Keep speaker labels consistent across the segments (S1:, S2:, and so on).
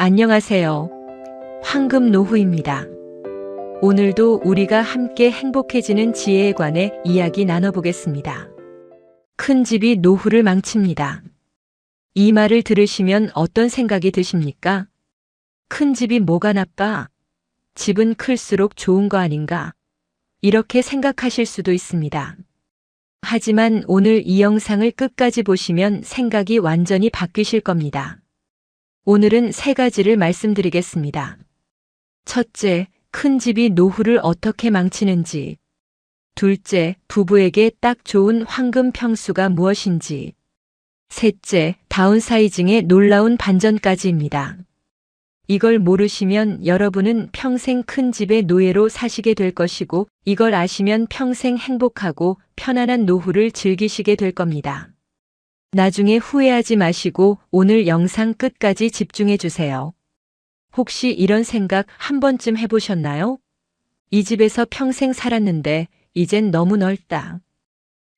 S1: 안녕하세요. 황금노후입니다. 오늘도 우리가 함께 행복해지는 지혜에 관해 이야기 나눠보겠습니다. 큰 집이 노후를 망칩니다. 이 말을 들으시면 어떤 생각이 드십니까? 큰 집이 뭐가 나빠? 집은 클수록 좋은 거 아닌가? 이렇게 생각하실 수도 있습니다. 하지만 오늘 이 영상을 끝까지 보시면 생각이 완전히 바뀌실 겁니다. 오늘은 3가지를 말씀드리겠습니다. 첫째, 큰 집이 노후를 어떻게 망치는지. 둘째, 부부에게 딱 좋은 황금 평수가 무엇인지. 셋째, 다운사이징의 놀라운 반전까지입니다. 이걸 모르시면 여러분은 평생 큰 집의 노예로 사시게 될 것이고, 이걸 아시면 평생 행복하고 편안한 노후를 즐기시게 될 겁니다. 나중에 후회하지 마시고 오늘 영상 끝까지 집중해 주세요. 혹시 이런 생각 한 번쯤 해보셨나요? 이 집에서 평생 살았는데 이젠 너무 넓다.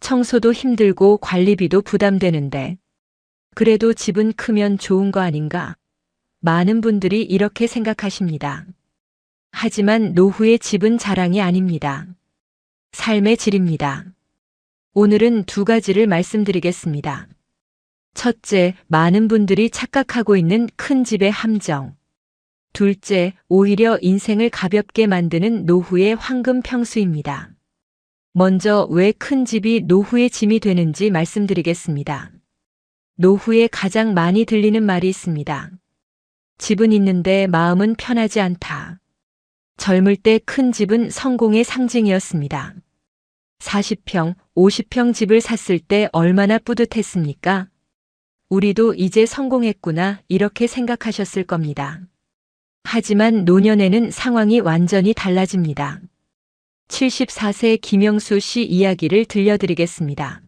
S1: 청소도 힘들고 관리비도 부담되는데. 그래도 집은 크면 좋은 거 아닌가? 많은 분들이 이렇게 생각하십니다. 하지만 노후의 집은 자랑이 아닙니다. 삶의 질입니다. 오늘은 2가지를 말씀드리겠습니다. 첫째, 많은 분들이 착각하고 있는 큰 집의 함정. 둘째, 오히려 인생을 가볍게 만드는 노후의 황금 평수입니다. 먼저 왜 큰 집이 노후의 짐이 되는지 말씀드리겠습니다. 노후에 가장 많이 들리는 말이 있습니다. 집은 있는데 마음은 편하지 않다. 젊을 때 큰 집은 성공의 상징이었습니다. 40평, 50평 집을 샀을 때 얼마나 뿌듯했습니까? 우리도 이제 성공했구나 이렇게 생각하셨을 겁니다. 하지만 노년에는 상황이 완전히 달라집니다. 74세 김영수 씨 이야기를 들려드리겠습니다.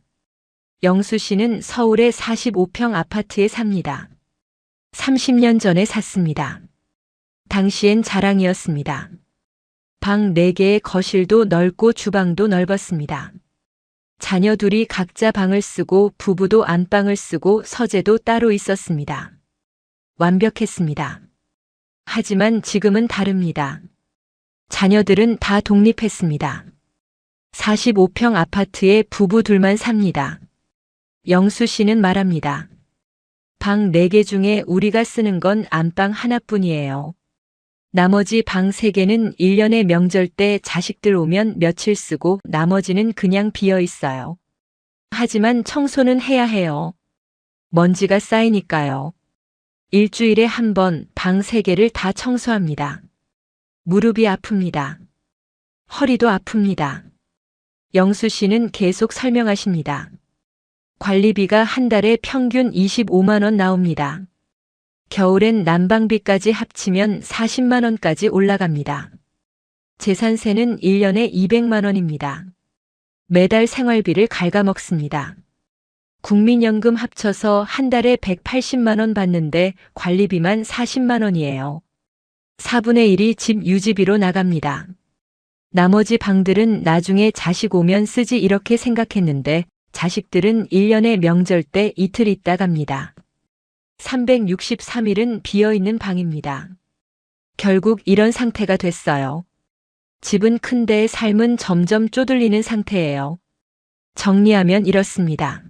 S1: 영수 씨는 서울의 45평 아파트에 삽니다. 30년 전에 샀습니다. 당시엔 자랑이었습니다. 방 4개의 거실도 넓고 주방도 넓었습니다. 자녀 둘이 각자 방을 쓰고 부부도 안방을 쓰고 서재도 따로 있었습니다. 완벽했습니다. 하지만 지금은 다릅니다. 자녀들은 다 독립했습니다. 45평 아파트에 부부 둘만 삽니다. 영수 씨는 말합니다. 방 4개 중에 우리가 쓰는 건 안방 하나뿐이에요. 나머지 방 3개는 1년에 명절 때 자식들 오면 며칠 쓰고 나머지는 그냥 비어 있어요. 하지만 청소는 해야 해요. 먼지가 쌓이니까요. 일주일에 한 번 방 3개를 다 청소합니다. 무릎이 아픕니다. 허리도 아픕니다. 영수 씨는 계속 설명하십니다. 관리비가 한 달에 평균 25만 원 나옵니다. 겨울엔 난방비까지 합치면 40만 원까지 올라갑니다. 재산세는 1년에 200만 원입니다. 매달 생활비를 갉아먹습니다. 국민연금 합쳐서 한 달에 180만 원 받는데 관리비만 40만 원이에요. 4분의 1이 집 유지비로 나갑니다. 나머지 방들은 나중에 자식 오면 쓰지 이렇게 생각했는데 자식들은 1년에 명절 때 이틀 있다 갑니다. 363일은 비어있는 방입니다. 결국 이런 상태가 됐어요. 집은 큰데 삶은 점점 쪼들리는 상태예요. 정리하면 이렇습니다.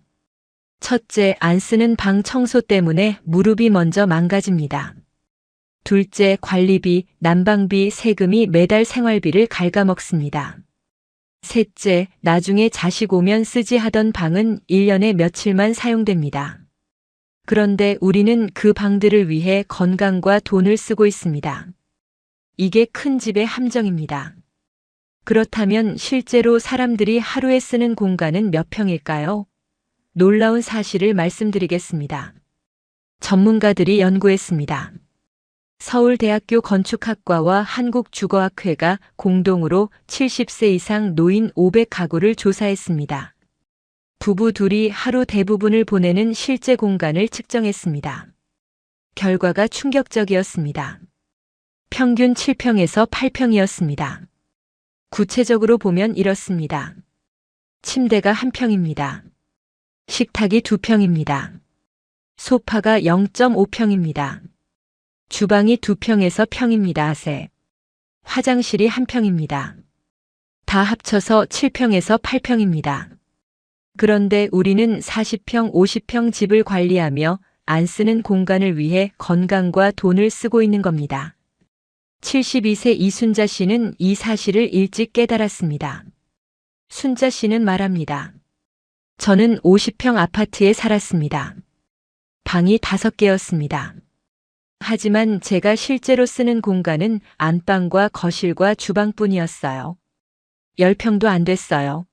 S1: 첫째, 안 쓰는 방 청소 때문에 무릎이 먼저 망가집니다. 둘째, 관리비, 난방비, 세금이 매달 생활비를 갉아먹습니다. 셋째, 나중에 자식 오면 쓰지 하던 방은 1년에 며칠만 사용됩니다. 그런데 우리는 그 방들을 위해 건강과 돈을 쓰고 있습니다. 이게 큰 집의 함정입니다. 그렇다면 실제로 사람들이 하루에 쓰는 공간은 몇 평일까요? 놀라운 사실을 말씀드리겠습니다. 전문가들이 연구했습니다. 서울대학교 건축학과와 한국주거학회가 공동으로 70세 이상 노인 500가구를 조사했습니다. 부부 둘이 하루 대부분을 보내는 실제 공간을 측정했습니다. 결과가 충격적이었습니다. 평균 7평에서 8평이었습니다. 구체적으로 보면 이렇습니다. 침대가 1평입니다. 식탁이 2평입니다. 소파가 0.5평입니다. 주방이 2평에서 평입니다. 세. 화장실이 1평입니다. 다 합쳐서 7평에서 8평입니다. 그런데 우리는 40평, 50평 집을 관리하며 안 쓰는 공간을 위해 건강과 돈을 쓰고 있는 겁니다. 72세 이순자 씨는 이 사실을 일찍 깨달았습니다. 순자 씨는 말합니다. 저는 50평 아파트에 살았습니다. 방이 5개였습니다. 하지만 제가 실제로 쓰는 공간은 안방과 거실과 주방뿐이었어요. 10평도 안 됐어요.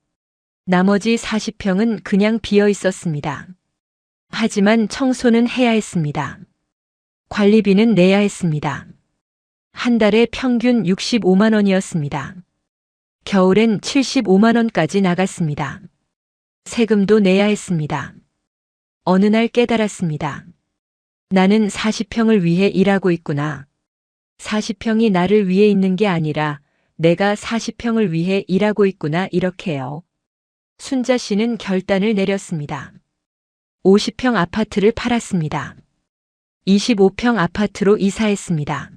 S1: 나머지 40평은 그냥 비어 있었습니다. 하지만 청소는 해야 했습니다. 관리비는 내야 했습니다. 한 달에 평균 65만 원이었습니다. 겨울엔 75만 원까지 나갔습니다. 세금도 내야 했습니다. 어느 날 깨달았습니다. 나는 40평을 위해 일하고 있구나. 40평이 나를 위해 있는 게 아니라 내가 40평을 위해 일하고 있구나 이렇게요. 순자 씨는 결단을 내렸습니다. 50평 아파트를 팔았습니다. 25평 아파트로 이사했습니다.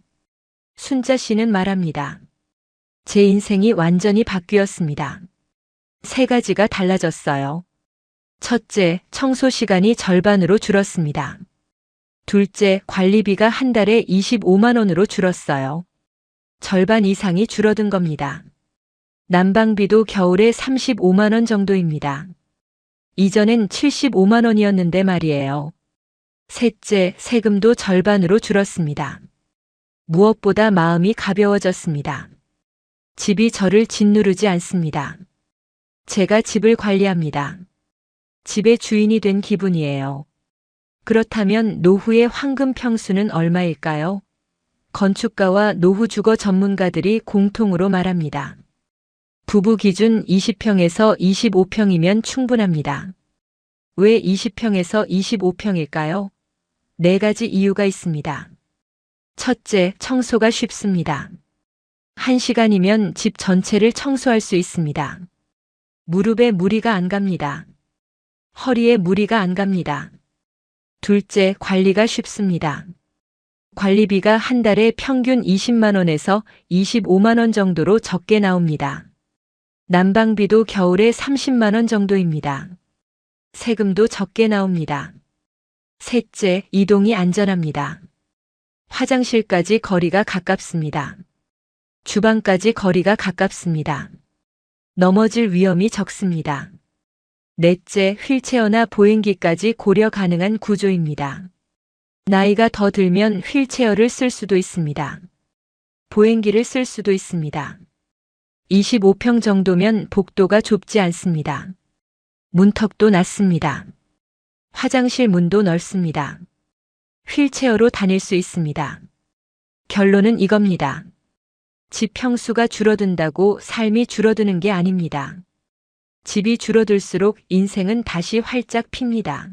S1: 순자 씨는 말합니다. 제 인생이 완전히 바뀌었습니다. 3가지가 달라졌어요. 첫째, 청소 시간이 절반으로 줄었습니다. 둘째, 관리비가 한 달에 25만 원으로 줄었어요. 절반 이상이 줄어든 겁니다. 난방비도 겨울에 35만 원 정도입니다. 이전엔 75만 원이었는데 말이에요. 셋째, 세금도 절반으로 줄었습니다. 무엇보다 마음이 가벼워졌습니다. 집이 저를 짓누르지 않습니다. 제가 집을 관리합니다. 집의 주인이 된 기분이에요. 그렇다면 노후의 황금 평수는 얼마일까요? 건축가와 노후 주거 전문가들이 공통으로 말합니다. 부부 기준 20평에서 25평이면 충분합니다. 왜 20평에서 25평일까요? 4가지 이유가 있습니다. 첫째, 청소가 쉽습니다. 1시간이면 집 전체를 청소할 수 있습니다. 무릎에 무리가 안 갑니다. 허리에 무리가 안 갑니다. 둘째, 관리가 쉽습니다. 관리비가 한 달에 평균 20만 원에서 25만 원 정도로 적게 나옵니다. 난방비도 겨울에 30만 원 정도입니다. 세금도 적게 나옵니다. 셋째, 이동이 안전합니다. 화장실까지 거리가 가깝습니다. 주방까지 거리가 가깝습니다. 넘어질 위험이 적습니다. 넷째, 휠체어나 보행기까지 고려 가능한 구조입니다. 나이가 더 들면 휠체어를 쓸 수도 있습니다. 보행기를 쓸 수도 있습니다. 25평 정도면 복도가 좁지 않습니다. 문턱도 낮습니다. 화장실 문도 넓습니다. 휠체어로 다닐 수 있습니다. 결론은 이겁니다. 집 평수가 줄어든다고 삶이 줄어드는 게 아닙니다. 집이 줄어들수록 인생은 다시 활짝 핍니다.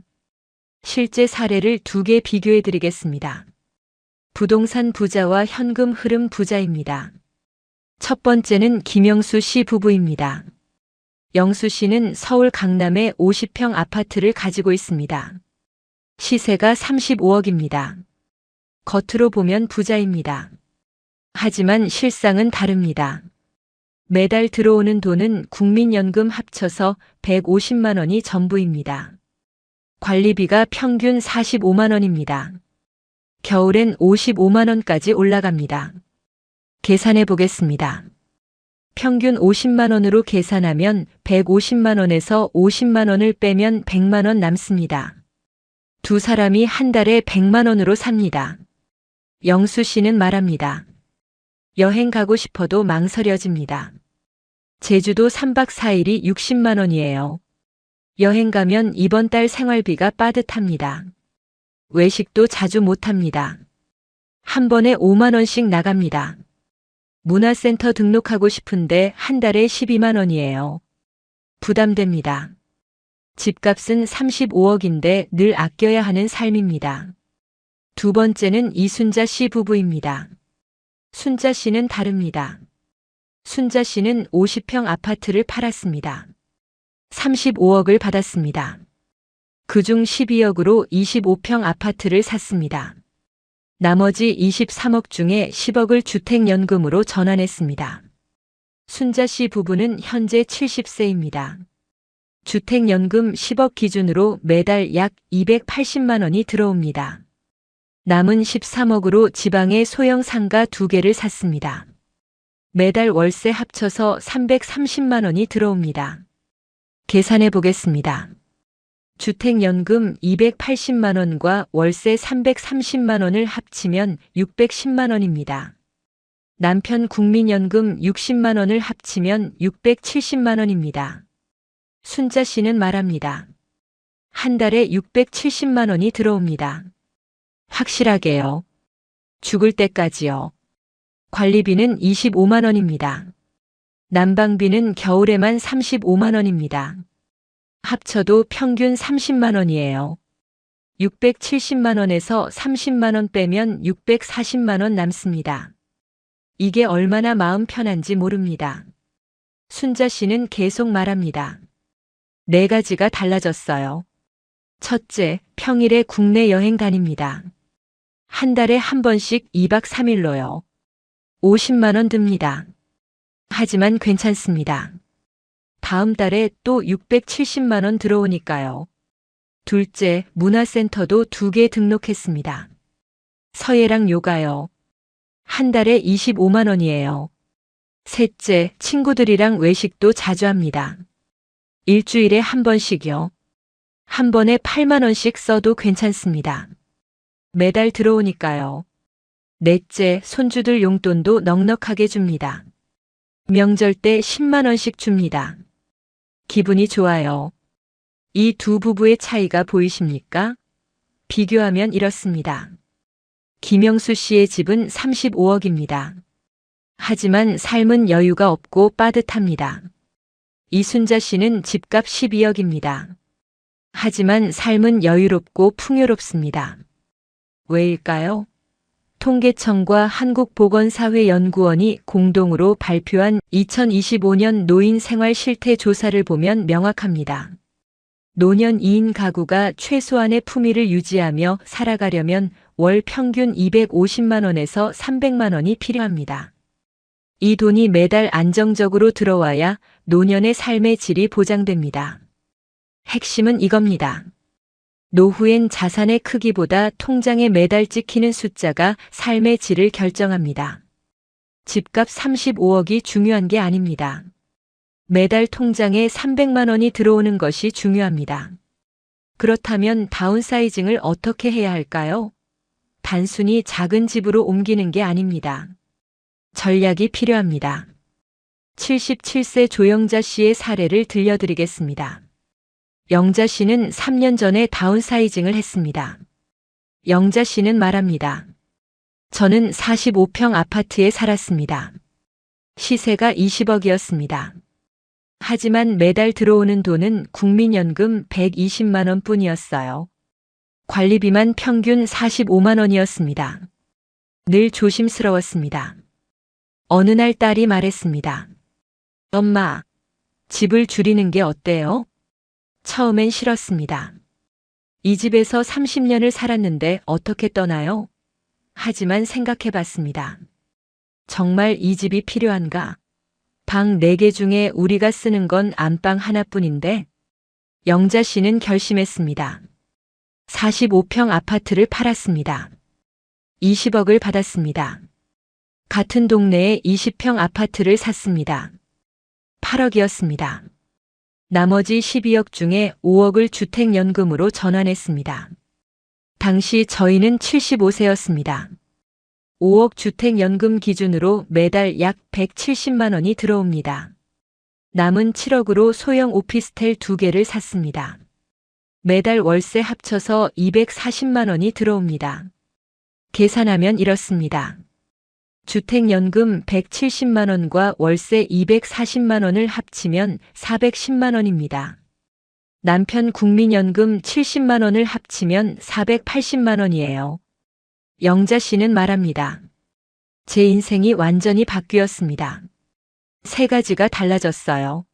S1: 실제 사례를 2개 비교해 드리겠습니다. 부동산 부자와 현금 흐름 부자입니다. 첫 번째는 김영수 씨 부부입니다. 영수 씨는 서울 강남에 50평 아파트를 가지고 있습니다. 시세가 35억입니다. 겉으로 보면 부자입니다. 하지만 실상은 다릅니다. 매달 들어오는 돈은 국민연금 합쳐서 150만 원이 전부입니다. 관리비가 평균 45만 원입니다. 겨울엔 55만 원까지 올라갑니다. 계산해 보겠습니다. 평균 50만 원으로 계산하면 150만 원에서 50만 원을 빼면 100만 원 남습니다. 2사람이 한 달에 100만 원으로 삽니다. 영수 씨는 말합니다. 여행 가고 싶어도 망설여집니다. 제주도 3박 4일이 60만 원이에요. 여행 가면 이번 달 생활비가 빠듯합니다. 외식도 자주 못합니다. 한 번에 5만 원씩 나갑니다. 문화센터 등록하고 싶은데 한 달에 12만 원이에요. 부담됩니다. 집값은 35억인데 늘 아껴야 하는 삶입니다. 두 번째는 이순자 씨 부부입니다. 순자 씨는 다릅니다. 순자 씨는 50평 아파트를 팔았습니다. 35억을 받았습니다. 그중 12억으로 25평 아파트를 샀습니다. 나머지 23억 중에 10억을 주택연금으로 전환했습니다. 순자 씨 부부는 현재 70세입니다. 주택연금 10억 기준으로 매달 약 280만 원이 들어옵니다. 남은 13억으로 지방에 소형 상가 2개를 샀습니다. 매달 월세 합쳐서 330만 원이 들어옵니다. 계산해 보겠습니다. 주택연금 280만 원과 월세 330만 원을 합치면 610만 원입니다. 남편 국민연금 60만 원을 합치면 670만 원입니다. 순자 씨는 말합니다. 한 달에 670만 원이 들어옵니다. 확실하게요. 죽을 때까지요. 관리비는 25만 원입니다. 난방비는 겨울에만 35만 원입니다. 합쳐도 평균 30만 원이에요. 670만 원에서 30만 원 빼면 640만 원 남습니다. 이게 얼마나 마음 편한지 모릅니다. 순자 씨는 계속 말합니다. 4가지가 달라졌어요. 첫째, 평일에 국내 여행 다닙니다. 한 달에 한 번씩 2박 3일로요. 50만 원 듭니다. 하지만 괜찮습니다. 다음 달에 또 670만 원 들어오니까요. 둘째, 문화센터도 2개 등록했습니다. 서예랑 요가요. 한 달에 25만 원이에요. 셋째, 친구들이랑 외식도 자주 합니다. 일주일에 한 번씩요. 한 번에 8만 원씩 써도 괜찮습니다. 매달 들어오니까요. 넷째, 손주들 용돈도 넉넉하게 줍니다. 명절 때 10만 원씩 줍니다. 기분이 좋아요. 이 두 부부의 차이가 보이십니까? 비교하면 이렇습니다. 김영수 씨의 집은 35억입니다. 하지만 삶은 여유가 없고 빠듯합니다. 이순자 씨는 집값 12억입니다. 하지만 삶은 여유롭고 풍요롭습니다. 왜일까요? 통계청과 한국보건사회연구원이 공동으로 발표한 2025년 노인 생활 실태 조사를 보면 명확합니다. 노년 2인 가구가 최소한의 품위를 유지하며 살아가려면 월 평균 250만 원에서 300만 원이 필요합니다. 이 돈이 매달 안정적으로 들어와야 노년의 삶의 질이 보장됩니다. 핵심은 이겁니다. 노후엔 자산의 크기보다 통장에 매달 찍히는 숫자가 삶의 질을 결정합니다. 집값 35억이 중요한 게 아닙니다. 매달 통장에 300만 원이 들어오는 것이 중요합니다. 그렇다면 다운사이징을 어떻게 해야 할까요? 단순히 작은 집으로 옮기는 게 아닙니다. 전략이 필요합니다. 77세 조영자 씨의 사례를 들려드리겠습니다. 영자 씨는 3년 전에 다운사이징을 했습니다. 영자 씨는 말합니다. 저는 45평 아파트에 살았습니다. 시세가 20억이었습니다. 하지만 매달 들어오는 돈은 국민연금 120만 원 뿐이었어요. 관리비만 평균 45만 원이었습니다. 늘 조심스러웠습니다. 어느 날 딸이 말했습니다. 엄마, 집을 줄이는 게 어때요? 처음엔 싫었습니다. 이 집에서 30년을 살았는데 어떻게 떠나요? 하지만 생각해 봤습니다. 정말 이 집이 필요한가? 방 4개 중에 우리가 쓰는 건 안방 하나뿐인데 영자 씨는 결심했습니다. 45평 아파트를 팔았습니다. 20억을 받았습니다. 같은 동네에 20평 아파트를 샀습니다. 8억이었습니다. 나머지 12억 중에 5억을 주택연금으로 전환했습니다. 당시 저희는 75세였습니다. 5억 주택연금 기준으로 매달 약 170만 원이 들어옵니다. 남은 7억으로 소형 오피스텔 2개를 샀습니다. 매달 월세 합쳐서 240만 원이 들어옵니다. 계산하면 이렇습니다. 주택연금 170만 원과 월세 240만 원을 합치면 410만 원입니다. 남편 국민연금 70만 원을 합치면 480만 원이에요. 영자 씨는 말합니다. 제 인생이 완전히 바뀌었습니다. 3가지가 달라졌어요.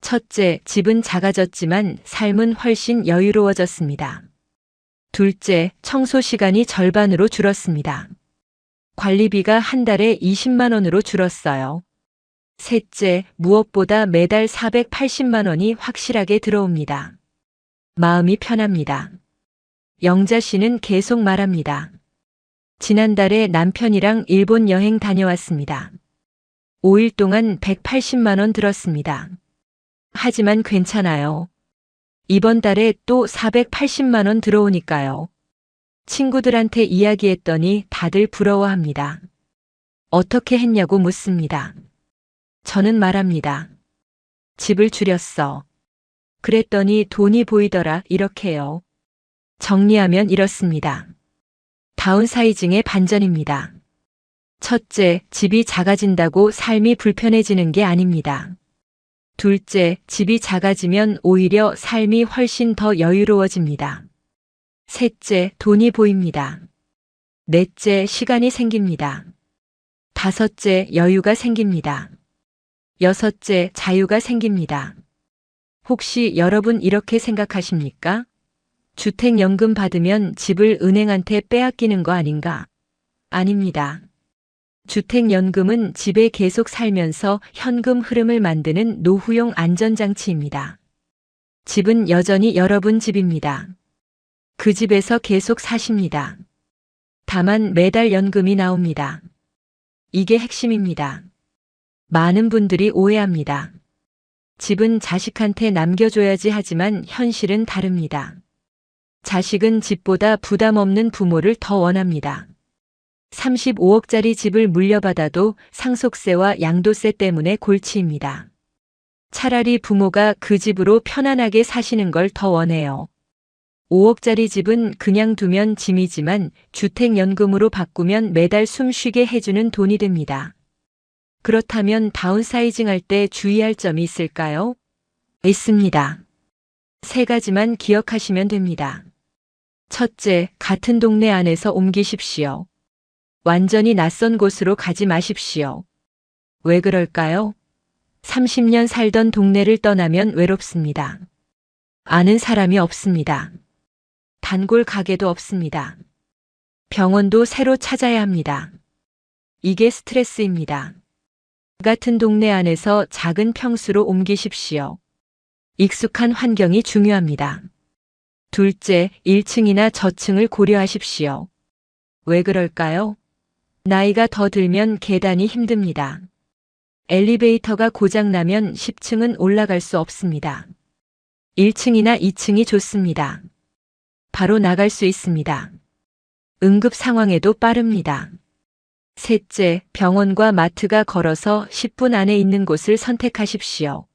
S1: 첫째, 집은 작아졌지만 삶은 훨씬 여유로워졌습니다. 둘째, 청소 시간이 절반으로 줄었습니다. 관리비가 한 달에 20만 원으로 줄었어요. 셋째, 무엇보다 매달 480만 원이 확실하게 들어옵니다. 마음이 편합니다. 영자 씨는 계속 말합니다. 지난달에 남편이랑 일본 여행 다녀왔습니다. 5일 동안 180만 원 들었습니다. 하지만 괜찮아요. 이번 달에 또 480만 원 들어오니까요. 친구들한테 이야기했더니 다들 부러워합니다. 어떻게 했냐고 묻습니다. 저는 말합니다. 집을 줄였어. 그랬더니 돈이 보이더라 이렇게요. 정리하면 이렇습니다. 다운사이징의 반전입니다. 첫째, 집이 작아진다고 삶이 불편해지는 게 아닙니다. 둘째, 집이 작아지면 오히려 삶이 훨씬 더 여유로워집니다. 셋째, 돈이 보입니다. 넷째, 시간이 생깁니다. 다섯째, 여유가 생깁니다. 여섯째, 자유가 생깁니다. 혹시 여러분 이렇게 생각하십니까? 주택연금 받으면 집을 은행한테 빼앗기는 거 아닌가? 아닙니다. 주택연금은 집에 계속 살면서 현금 흐름을 만드는 노후용 안전장치입니다. 집은 여전히 여러분 집입니다. 그 집에서 계속 사십니다. 다만 매달 연금이 나옵니다. 이게 핵심입니다. 많은 분들이 오해합니다. 집은 자식한테 남겨줘야지 하지만 현실은 다릅니다. 자식은 집보다 부담 없는 부모를 더 원합니다. 35억짜리 집을 물려받아도 상속세와 양도세 때문에 골치입니다. 차라리 부모가 그 집으로 편안하게 사시는 걸 더 원해요. 5억짜리 집은 그냥 두면 짐이지만 주택연금으로 바꾸면 매달 숨쉬게 해주는 돈이 됩니다. 그렇다면 다운사이징 할 때 주의할 점이 있을까요? 있습니다. 세 가지만 기억하시면 됩니다. 첫째, 같은 동네 안에서 옮기십시오. 완전히 낯선 곳으로 가지 마십시오. 왜 그럴까요? 30년 살던 동네를 떠나면 외롭습니다. 아는 사람이 없습니다. 단골 가게도 없습니다. 병원도 새로 찾아야 합니다. 이게 스트레스입니다. 같은 동네 안에서 작은 평수로 옮기십시오. 익숙한 환경이 중요합니다. 둘째, 1층이나 저층을 고려하십시오. 왜 그럴까요? 나이가 더 들면 계단이 힘듭니다. 엘리베이터가 고장나면 10층은 올라갈 수 없습니다. 1층이나 2층이 좋습니다. 바로 나갈 수 있습니다. 응급 상황에도 빠릅니다. 셋째, 병원과 마트가 걸어서 10분 안에 있는 곳을 선택하십시오.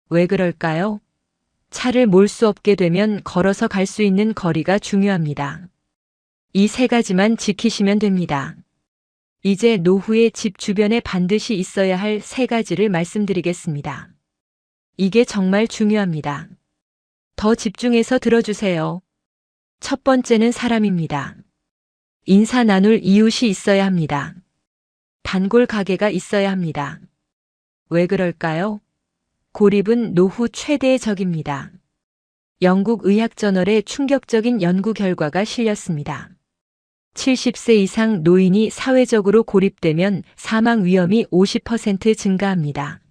S1: 왜 그럴까요? 차를 몰 수 없게 되면 걸어서 갈 수 있는 거리가 중요합니다. 이 세 가지만 지키시면 됩니다. 이제 노후에 집 주변에 반드시 있어야 할 세 가지를 말씀드리겠습니다. 이게 정말 중요합니다. 더 집중해서 들어주세요. 첫 번째는 사람입니다. 인사 나눌 이웃이 있어야 합니다. 단골 가게가 있어야 합니다. 왜 그럴까요? 고립은 노후 최대의 적입니다. 영국 의학저널에 충격적인 연구 결과가 실렸습니다. 70세 이상 노인이 사회적으로 고립되면 사망 위험이 50% 증가합니다.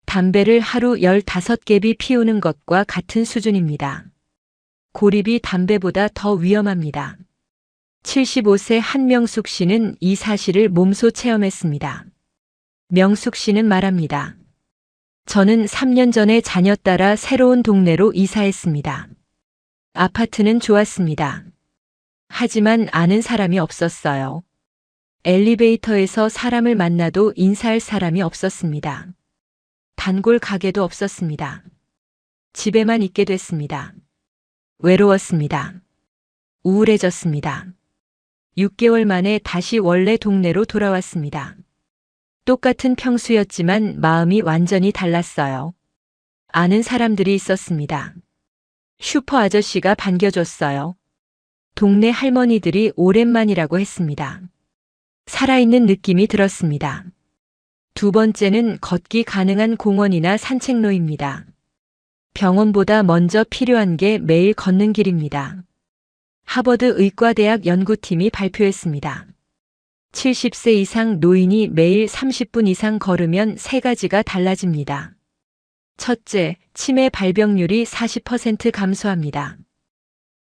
S1: 담배를 하루 15개비 피우는 것과 같은 수준입니다. 고립이 담배보다 더 위험합니다. 75세 한명숙 씨는 이 사실을 몸소 체험했습니다. 명숙 씨는 말합니다. 저는 3년 전에 자녀 따라 새로운 동네로 이사했습니다. 아파트는 좋았습니다. 하지만 아는 사람이 없었어요. 엘리베이터에서 사람을 만나도 인사할 사람이 없었습니다. 단골 가게도 없었습니다. 집에만 있게 됐습니다. 외로웠습니다. 우울해졌습니다. 6개월 만에 다시 원래 동네로 돌아왔습니다. 똑같은 평수였지만 마음이 완전히 달랐어요. 아는 사람들이 있었습니다. 슈퍼 아저씨가 반겨줬어요. 동네 할머니들이 오랜만이라고 했습니다. 살아있는 느낌이 들었습니다. 두 번째는 걷기 가능한 공원이나 산책로입니다. 병원보다 먼저 필요한 게 매일 걷는 길입니다. 하버드 의과대학 연구팀이 발표했습니다. 70세 이상 노인이 매일 30분 이상 걸으면 세 가지가 달라집니다. 첫째, 치매 발병률이 40% 감소합니다.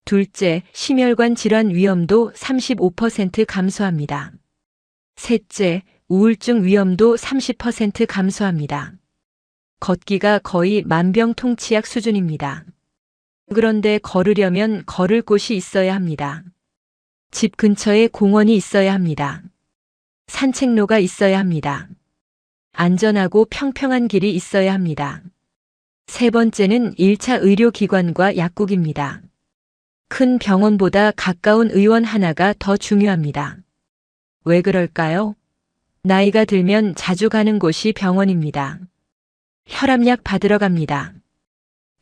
S1: 둘째, 심혈관 질환 위험도 35% 감소합니다. 셋째, 우울증 위험도 30% 감소합니다. 걷기가 거의 만병통치약 수준입니다. 그런데 걸으려면 걸을 곳이 있어야 합니다. 집 근처에 공원이 있어야 합니다. 산책로가 있어야 합니다. 안전하고 평평한 길이 있어야 합니다. 세 번째는 1차 의료기관과 약국입니다. 큰 병원보다 가까운 의원 하나가 더 중요합니다. 왜 그럴까요? 나이가 들면 자주 가는 곳이 병원입니다. 혈압약 받으러 갑니다.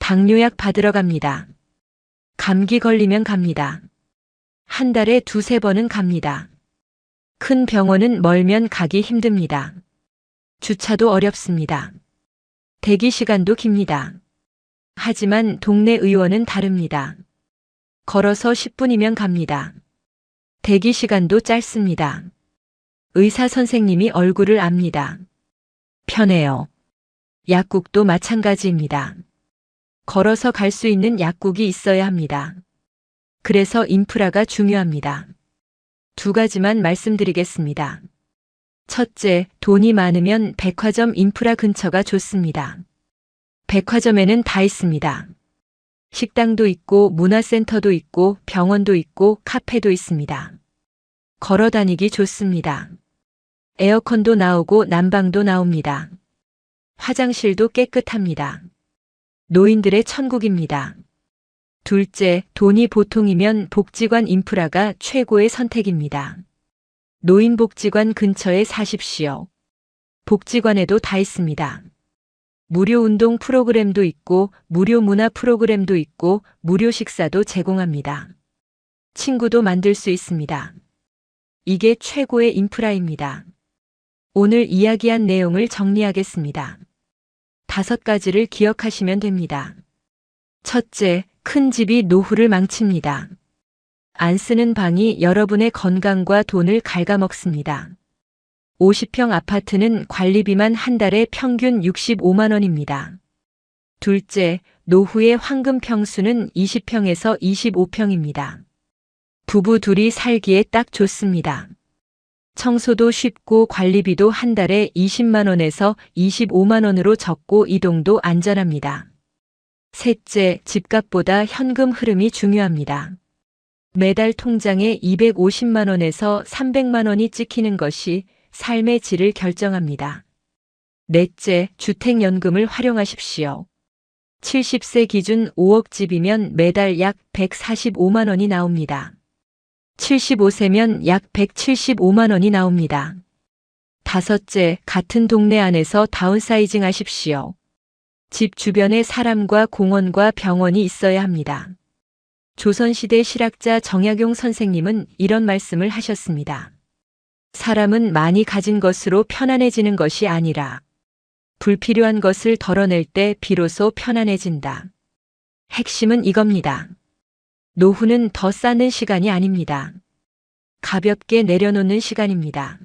S1: 당뇨약 받으러 갑니다. 감기 걸리면 갑니다. 한 달에 두세 번은 갑니다. 큰 병원은 멀면 가기 힘듭니다. 주차도 어렵습니다. 대기 시간도 깁니다. 하지만 동네 의원은 다릅니다. 걸어서 10분이면 갑니다. 대기 시간도 짧습니다. 의사 선생님이 얼굴을 압니다. 편해요. 약국도 마찬가지입니다. 걸어서 갈 수 있는 약국이 있어야 합니다. 그래서 인프라가 중요합니다. 두 가지만 말씀드리겠습니다. 첫째, 돈이 많으면 백화점 인프라 근처가 좋습니다. 백화점에는 다 있습니다. 식당도 있고 문화센터도 있고 병원도 있고 카페도 있습니다. 걸어 다니기 좋습니다. 에어컨도 나오고 난방도 나옵니다. 화장실도 깨끗합니다. 노인들의 천국입니다. 둘째, 돈이 보통이면 복지관 인프라가 최고의 선택입니다. 노인복지관 근처에 사십시오. 복지관에도 다 있습니다. 무료 운동 프로그램도 있고 무료 문화 프로그램도 있고 무료 식사도 제공합니다. 친구도 만들 수 있습니다. 이게 최고의 인프라입니다. 오늘 이야기한 내용을 정리하겠습니다. 5가지를 기억하시면 됩니다. 첫째, 큰 집이 노후를 망칩니다. 안 쓰는 방이 여러분의 건강과 돈을 갉아먹습니다. 50평 아파트는 관리비만 한 달에 평균 65만 원입니다. 둘째, 노후의 황금 평수는 20평에서 25평입니다. 부부 둘이 살기에 딱 좋습니다. 청소도 쉽고 관리비도 한 달에 20만 원에서 25만 원으로 적고 이동도 안전합니다. 셋째, 집값보다 현금 흐름이 중요합니다. 매달 통장에 250만 원에서 300만 원이 찍히는 것이 삶의 질을 결정합니다. 넷째, 주택연금을 활용하십시오. 70세 기준 5억 집이면 매달 약 145만 원이 나옵니다. 75세면 약 175만 원이 나옵니다. 다섯째, 같은 동네 안에서 다운사이징 하십시오. 집 주변에 사람과 공원과 병원이 있어야 합니다. 조선시대 실학자 정약용 선생님은 이런 말씀을 하셨습니다. 사람은 많이 가진 것으로 편안해지는 것이 아니라 불필요한 것을 덜어낼 때 비로소 편안해진다. 핵심은 이겁니다. 노후는 더 쌓는 시간이 아닙니다. 가볍게 내려놓는 시간입니다.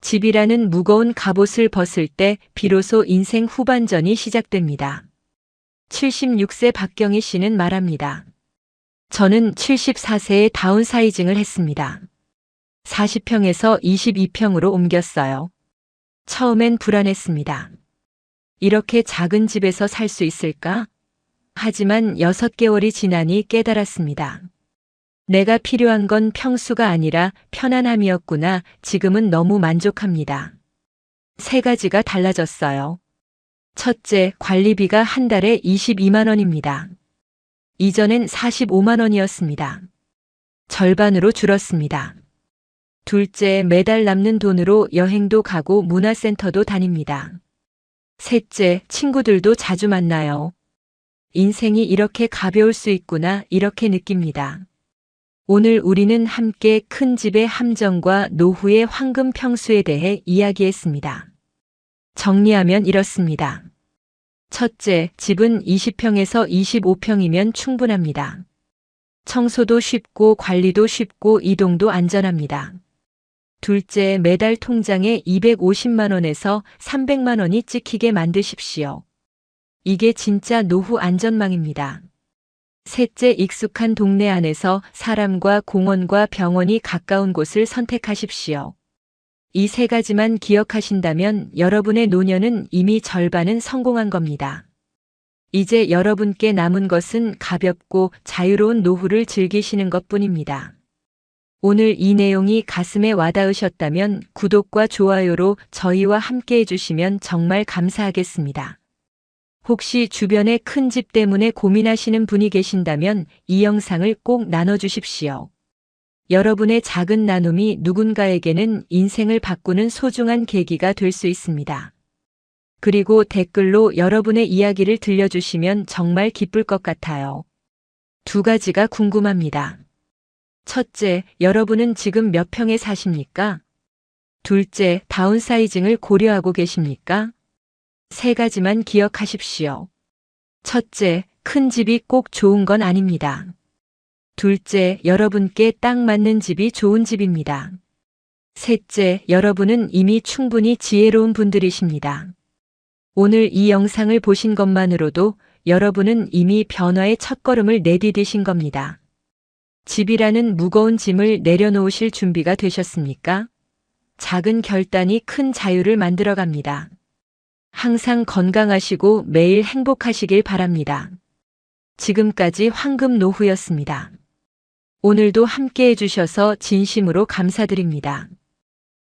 S1: 집이라는 무거운 갑옷을 벗을 때 비로소 인생 후반전이 시작됩니다. 76세 박경희 씨는 말합니다. 저는 74세에 다운사이징을 했습니다. 40평에서 22평으로 옮겼어요. 처음엔 불안했습니다. 이렇게 작은 집에서 살 수 있을까? 하지만 6개월이 지나니 깨달았습니다. 내가 필요한 건 평수가 아니라 편안함이었구나. 지금은 너무 만족합니다. 3가지가 달라졌어요. 첫째, 관리비가 한 달에 22만 원입니다. 이전엔 45만 원이었습니다. 절반으로 줄었습니다. 둘째, 매달 남는 돈으로 여행도 가고 문화센터도 다닙니다. 셋째, 친구들도 자주 만나요. 인생이 이렇게 가벼울 수 있구나 이렇게 느낍니다. 오늘 우리는 함께 큰 집의 함정과 노후의 황금 평수에 대해 이야기했습니다. 정리하면 이렇습니다. 첫째, 집은 20평에서 25평이면 충분합니다. 청소도 쉽고 관리도 쉽고 이동도 안전합니다. 둘째, 매달 통장에 250만 원에서 300만 원이 찍히게 만드십시오. 이게 진짜 노후 안전망입니다. 셋째, 익숙한 동네 안에서 사람과 공원과 병원이 가까운 곳을 선택하십시오. 이 세 가지만 기억하신다면 여러분의 노년은 이미 절반은 성공한 겁니다. 이제 여러분께 남은 것은 가볍고 자유로운 노후를 즐기시는 것뿐입니다. 오늘 이 내용이 가슴에 와닿으셨다면 구독과 좋아요로 저희와 함께 해주시면 정말 감사하겠습니다. 혹시 주변에 큰 집 때문에 고민하시는 분이 계신다면 이 영상을 꼭 나눠주십시오. 여러분의 작은 나눔이 누군가에게는 인생을 바꾸는 소중한 계기가 될 수 있습니다. 그리고 댓글로 여러분의 이야기를 들려주시면 정말 기쁠 것 같아요. 두 가지가 궁금합니다. 첫째, 여러분은 지금 몇 평에 사십니까? 둘째, 다운사이징을 고려하고 계십니까? 세 가지만 기억하십시오. 첫째, 큰 집이 꼭 좋은 건 아닙니다. 둘째, 여러분께 딱 맞는 집이 좋은 집입니다. 셋째, 여러분은 이미 충분히 지혜로운 분들이십니다. 오늘 이 영상을 보신 것만으로도 여러분은 이미 변화의 첫걸음을 내디디신 겁니다. 집이라는 무거운 짐을 내려놓으실 준비가 되셨습니까? 작은 결단이 큰 자유를 만들어갑니다. 항상 건강하시고 매일 행복하시길 바랍니다. 지금까지 황금노후였습니다. 오늘도 함께 해주셔서 진심으로 감사드립니다.